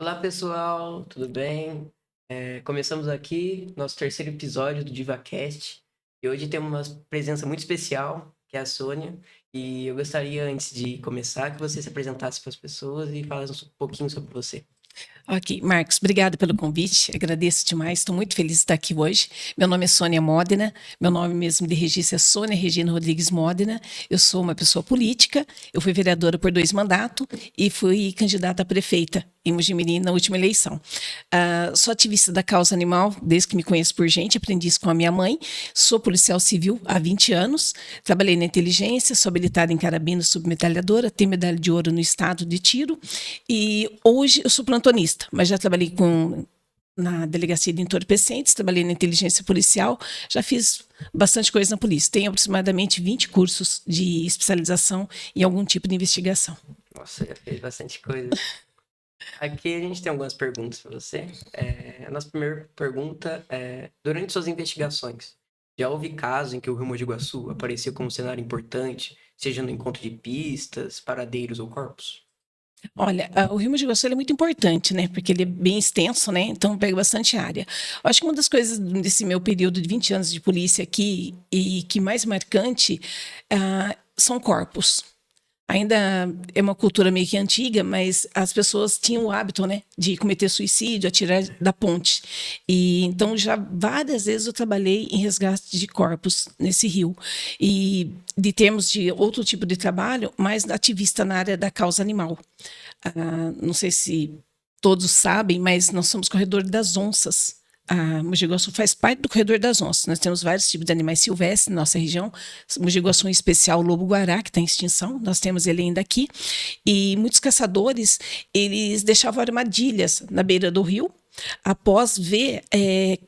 Olá pessoal, tudo bem? Começamos aqui nosso terceiro episódio do DivaCast e hoje temos uma presença muito especial, que é a Sônia. E eu gostaria, antes de começar, que você se apresentasse para as pessoas e falasse um pouquinho sobre você. Ok, Marcos, obrigado pelo convite, agradeço demais, estou muito feliz de estar aqui hoje. Meu nome é Sônia Modena, meu nome mesmo de registro é Sônia Regina Rodrigues Modena, eu sou uma pessoa política, eu fui vereadora por 2 mandatos e fui candidata a prefeita em Mojimirim na última eleição. Sou ativista da causa animal, desde que me conheço por gente, aprendi isso com a minha mãe, sou policial civil há 20 anos, trabalhei na inteligência, sou habilitada em carabina submetralhadora, tenho medalha de ouro no estado de tiro e hoje eu sou plantonista, mas já trabalhei na delegacia de entorpecentes, trabalhei na inteligência policial, já fiz bastante coisa na polícia. Tenho aproximadamente 20 cursos de especialização em algum tipo de investigação. Nossa, já fez bastante coisa. Aqui a gente tem algumas perguntas para você. A nossa primeira pergunta é: durante suas investigações, já houve casos em que o Rio Mogi Guaçu apareceu como cenário importante, seja no encontro de pistas, paradeiros ou corpos? Olha, o Rio Mogi Guaçu ele é muito importante, né? Porque ele é bem extenso, né? Então pega bastante área. Eu acho que uma das coisas desse meu período de 20 anos de polícia aqui e que mais marcante são corpos. Ainda é uma cultura meio que antiga, mas as pessoas tinham o hábito, né, de cometer suicídio, atirar da ponte. E então já várias vezes eu trabalhei em resgate de corpos nesse rio. E de termos de outro tipo de trabalho, mais ativista na área da causa animal. Não sei se todos sabem, mas nós somos corredor das onças. A Mogi Guaçu faz parte do corredor das onças. Nós temos vários tipos de animais silvestres na nossa região. Mogi Guaçu, em especial, o lobo-guará, que está em extinção. Nós temos ele ainda aqui. E muitos caçadores, eles deixavam armadilhas na beira do rio após ver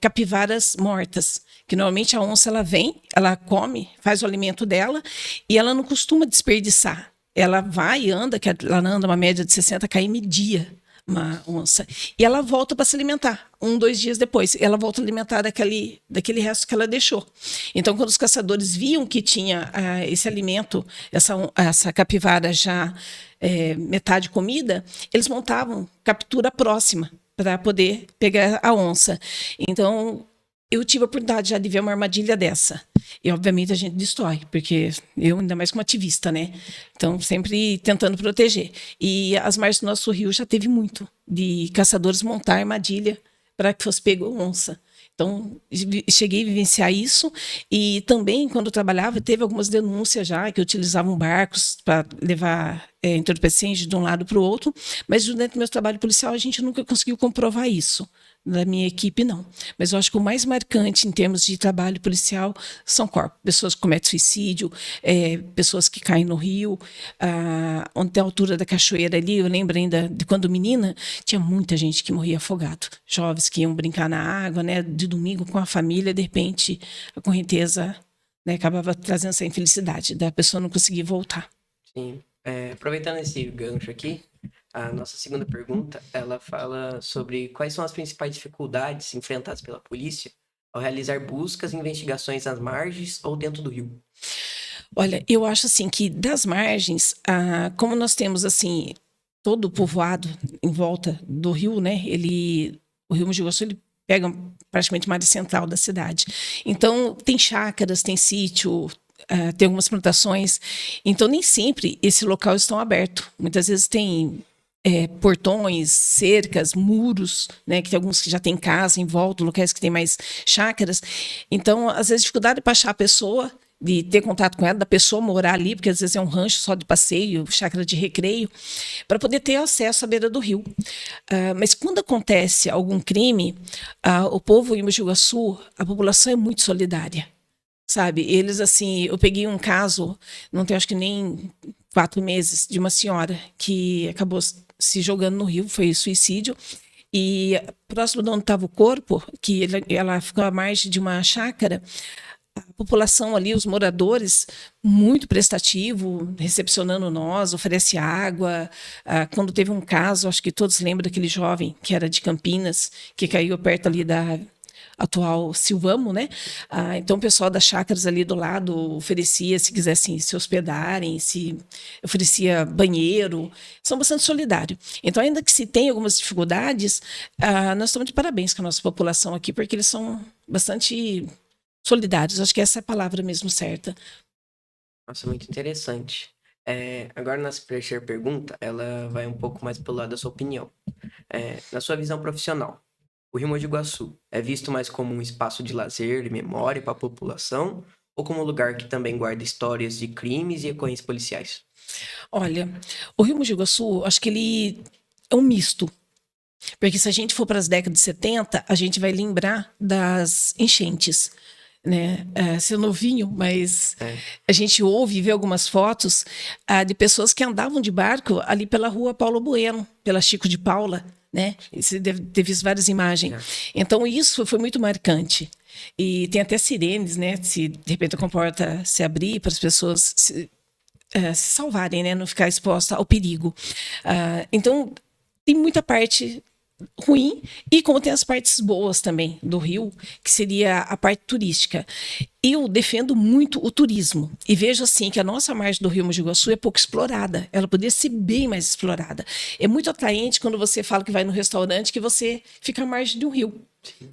capivaras mortas. Que normalmente a onça ela vem, ela come, faz o alimento dela e ela não costuma desperdiçar. Ela vai e anda, que ela anda uma média de 60 km dia, uma onça, e ela volta para se alimentar. 2 dias depois, ela volta a alimentar daquele resto que ela deixou. Então, quando os caçadores viam que tinha esse alimento, essa capivara já metade comida, eles montavam captura próxima para poder pegar a onça. Então, eu tive a oportunidade já de ver uma armadilha dessa. E, obviamente, a gente destrói, porque eu, ainda mais como ativista, né? Então, sempre tentando proteger. E as margens do nosso rio já teve muito de caçadores montar armadilha para que fosse pego onça. Então, cheguei a vivenciar isso. E também, quando eu trabalhava, teve algumas denúncias já que utilizavam barcos para levar entorpecentes de um lado para o outro. Mas, durante o meu trabalho policial, a gente nunca conseguiu comprovar isso. Da minha equipe, não. Mas eu acho que o mais marcante em termos de trabalho policial são corpos. Pessoas que cometem suicídio, pessoas que caem no rio. Onde tem a altura da cachoeira ali, eu lembro ainda de quando menina, tinha muita gente que morria afogado. Jovens que iam brincar na água, né, de domingo com a família, de repente a correnteza, né, acabava trazendo essa infelicidade da pessoa não conseguir voltar. Sim. Aproveitando esse gancho aqui, a nossa segunda pergunta, ela fala sobre quais são as principais dificuldades enfrentadas pela polícia ao realizar buscas e investigações nas margens ou dentro do rio. Olha, eu acho assim que das margens, como nós temos assim todo o povoado em volta do rio, né? O Rio Mogi Guaçu, ele pega praticamente uma área central da cidade. Então tem chácaras, tem sítio, tem algumas plantações. Então nem sempre esse local está aberto. Muitas vezes tem portões, cercas, muros, né, que tem alguns que já tem casa em volta, locais que tem mais chácaras. Então, às vezes, dificuldade para achar a pessoa, de ter contato com ela, da pessoa morar ali, porque às vezes é um rancho só de passeio, chácara de recreio, para poder ter acesso à beira do rio. Mas quando acontece algum crime, o povo em Mogi Guaçu, a população é muito solidária. Sabe, eles assim, eu peguei um caso, não tem acho que nem 4 meses, de uma senhora que acabou se jogando no rio, foi suicídio, e próximo de onde estava o corpo, que ela ficou à margem de uma chácara, a população ali, os moradores, muito prestativo, recepcionando nós, oferece água. Quando teve um caso, acho que todos lembram daquele jovem que era de Campinas, que caiu perto ali atual Silvamo, né? Então o pessoal das chácaras ali do lado oferecia, se quisessem se hospedarem, se oferecia banheiro, são bastante solidários. Então, ainda que se tenha algumas dificuldades, nós estamos de parabéns com a nossa população aqui, porque eles são bastante solidários, acho que essa é a palavra mesmo certa. Nossa, muito interessante. Agora, nossa terceira pergunta, ela vai um pouco mais pelo lado da sua opinião. Na sua visão profissional, o Rio Mogi Guaçu é visto mais como um espaço de lazer e memória para a população ou como um lugar que também guarda histórias de crimes e ocorrências policiais? Olha, o Rio Mogi Guaçu, acho que ele é um misto. Porque se a gente for para as décadas de 70, a gente vai lembrar das enchentes. Né? Seu novinho, mas a gente ouve e vê algumas fotos de pessoas que andavam de barco ali pela rua Paulo Bueno, pela Chico de Paula, né? Você deve ter visto várias imagens. Então, isso foi muito marcante. E tem até sirenes, né? Se de repente a comporta se abrir para as pessoas se salvarem, né? Não ficar exposta ao perigo. Então, tem muita parte ruim, e como tem as partes boas também do Rio, que seria a parte turística. Eu defendo muito o turismo e vejo assim que a nossa margem do Rio Mogi Guaçu é pouco explorada. Ela poderia ser bem mais explorada. É muito atraente quando você fala que vai no restaurante que você fica à margem de um rio.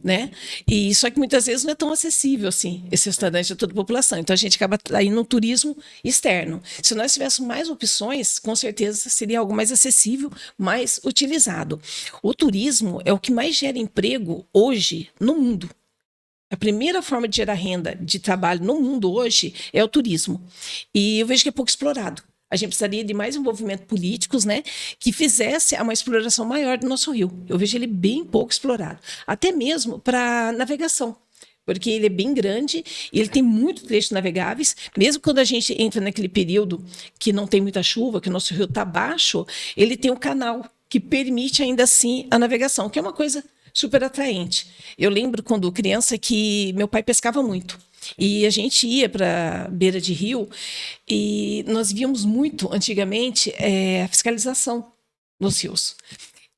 Né? E só que muitas vezes não é tão acessível assim, esse restaurante a toda a população. Então a gente acaba indo no turismo externo. Se nós tivéssemos mais opções, com certeza seria algo mais acessível, mais utilizado. O turismo é o que mais gera emprego hoje no mundo. A primeira forma de gerar renda de trabalho no mundo hoje é o turismo. E eu vejo que é pouco explorado. A gente precisaria de mais envolvimento políticos, né, que fizesse uma exploração maior do nosso rio. Eu vejo ele bem pouco explorado. Até mesmo para navegação. Porque ele é bem grande e ele tem muitos trechos navegáveis. Mesmo quando a gente entra naquele período que não tem muita chuva, que o nosso rio está baixo, ele tem um canal que permite ainda assim a navegação, que é uma coisa super atraente. Eu lembro quando criança que meu pai pescava muito. E a gente ia para beira de rio e nós víamos muito, antigamente, a fiscalização nos rios.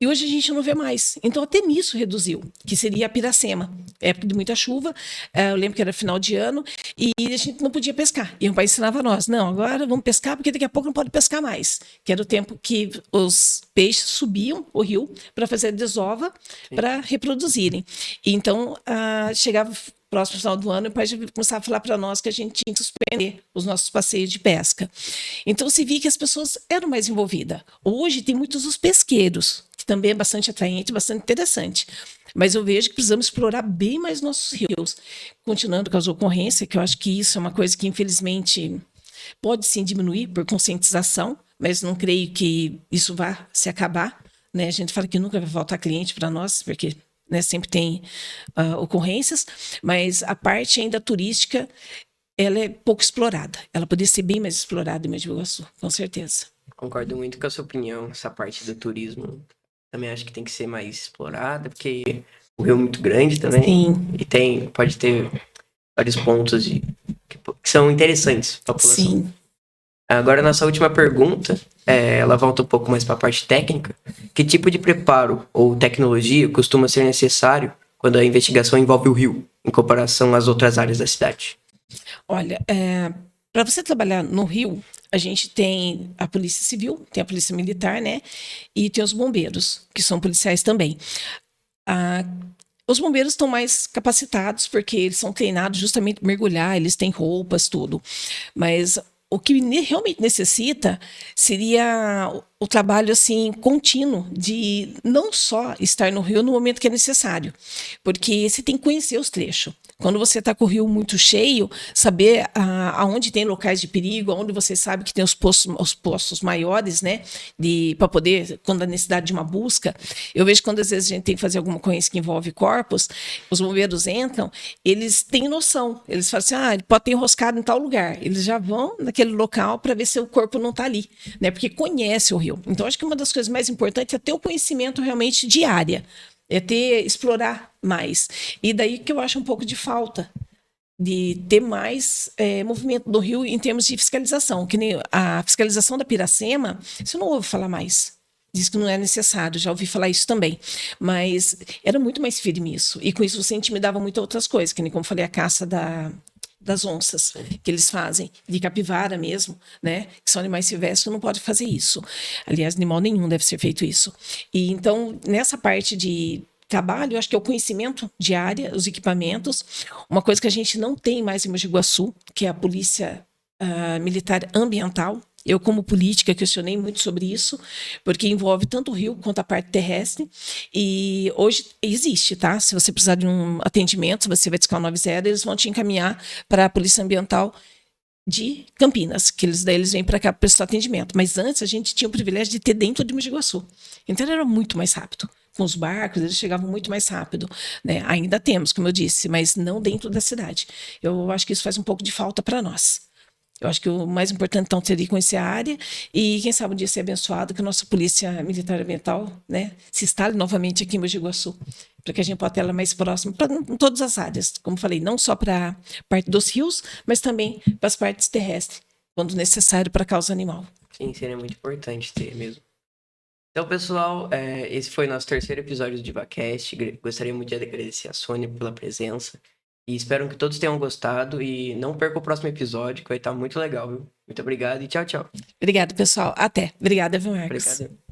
E hoje a gente não vê mais. Então, até nisso reduziu, que seria a Piracema. Época de muita chuva, eu lembro que era final de ano, e a gente não podia pescar. E o pai ensinava a nós, não, agora vamos pescar, porque daqui a pouco não pode pescar mais. Que era o tempo que os peixes subiam o rio para fazer a desova, para reproduzirem. E então, chegava próximo final do ano, o pai já começava a falar para nós que a gente tinha que suspender os nossos passeios de pesca. Então, se via que as pessoas eram mais envolvidas. Hoje, tem muitos os pesqueiros, que também é bastante atraente, bastante interessante. Mas eu vejo que precisamos explorar bem mais nossos rios. Continuando com as ocorrências, que eu acho que isso é uma coisa que, infelizmente, pode sim diminuir por conscientização, mas não creio que isso vá se acabar. Né? A gente fala que nunca vai faltar cliente para nós, porque sempre tem ocorrências, mas a parte ainda turística, ela é pouco explorada. Ela poderia ser bem mais explorada em Mogi Guaçu, com certeza. Concordo muito com a sua opinião, essa parte do turismo. Também acho que tem que ser mais explorada, porque o Rio é muito grande também. Sim. E pode ter vários pontos que são interessantes para a população. Sim. Agora, nossa última pergunta, ela volta um pouco mais para a parte técnica. Que tipo de preparo ou tecnologia costuma ser necessário quando a investigação envolve o Rio, em comparação às outras áreas da cidade? Olha, para você trabalhar no Rio, a gente tem a Polícia Civil, tem a Polícia Militar, né? E tem os bombeiros, que são policiais também. Os bombeiros estão mais capacitados, porque eles são treinados justamente para mergulhar, eles têm roupas, tudo. Mas o que realmente necessita seria o trabalho assim contínuo de não só estar no rio no momento que é necessário, porque você tem que conhecer os trechos. Quando você está com o rio muito cheio, saber aonde tem locais de perigo, aonde você sabe que tem os postos maiores, né, para poder, quando há necessidade de uma busca. Eu vejo que quando às vezes a gente tem que fazer alguma coisa que envolve corpos, os bombeiros entram, eles têm noção. Eles falam assim, ele pode ter enroscado em tal lugar. Eles já vão naquele local para ver se o corpo não está ali, né, porque conhece o rio. Então, acho que uma das coisas mais importantes é ter o conhecimento realmente de área. Explorar mais. E daí que eu acho um pouco de falta de ter mais movimento do rio em termos de fiscalização. Que nem a fiscalização da Piracema, você não ouve falar mais. diz que não é necessário, já ouvi falar isso também. Mas era muito mais firme isso. E com isso você intimidava muito outras coisas, que nem como falei, a caça das onças que eles fazem, de capivara mesmo, né? Que são animais silvestres, não pode fazer isso. Aliás, animal nenhum deve ser feito isso. E então, nessa parte de trabalho, eu acho que é o conhecimento de área, os equipamentos. Uma coisa que a gente não tem mais em Mogi Guaçu, que é a polícia militar ambiental. Eu, como política, questionei muito sobre isso, porque envolve tanto o rio quanto a parte terrestre. E hoje existe, tá? Se você precisar de um atendimento, você vai discar o 90, eles vão te encaminhar para a Polícia Ambiental de Campinas, que daí eles vêm para cá para prestar atendimento. Mas antes a gente tinha o privilégio de ter dentro de Mogi Guaçu. Então era muito mais rápido. Com os barcos, eles chegavam muito mais rápido. Né? Ainda temos, como eu disse, mas não dentro da cidade. Eu acho que isso faz um pouco de falta para nós. Eu acho que o mais importante, então, seria conhecer a área e, quem sabe, um dia ser abençoado que a nossa Polícia Militar Ambiental, né, se instale novamente aqui em Mogi Guaçu, para que a gente possa ter ela mais próxima em todas as áreas. Como falei, não só para a parte dos rios, mas também para as partes terrestres, quando necessário para a causa animal. Sim, seria muito importante ter mesmo. Então, pessoal, esse foi nosso terceiro episódio do DivaCast. Gostaria muito de agradecer a Sônia pela presença. E espero que todos tenham gostado. E não perca o próximo episódio, que vai estar muito legal, viu? Muito obrigado e tchau, tchau. Obrigada, pessoal. Até. Obrigada, viu, Marcos? Obrigado.